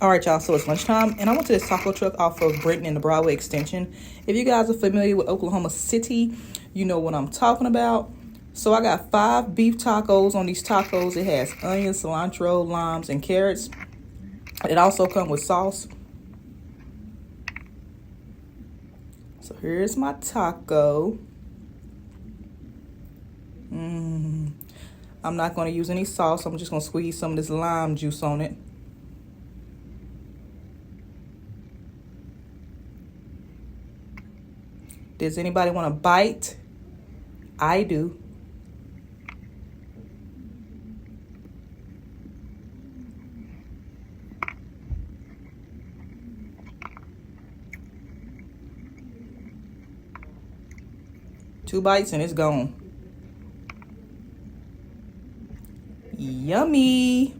All right, y'all, so it's lunchtime, and I went to this taco truck off of Britton in the Broadway extension. If you guys are familiar with Oklahoma City, you know what I'm talking about. So I got 5 beef tacos. On these tacos, it has onions, cilantro, limes, and carrots. It also comes with sauce. So here's my taco. I'm not going to use any sauce. I'm just going to squeeze some of this lime juice on it. Does anybody want to bite? I do. Two bites and it's gone. Yummy.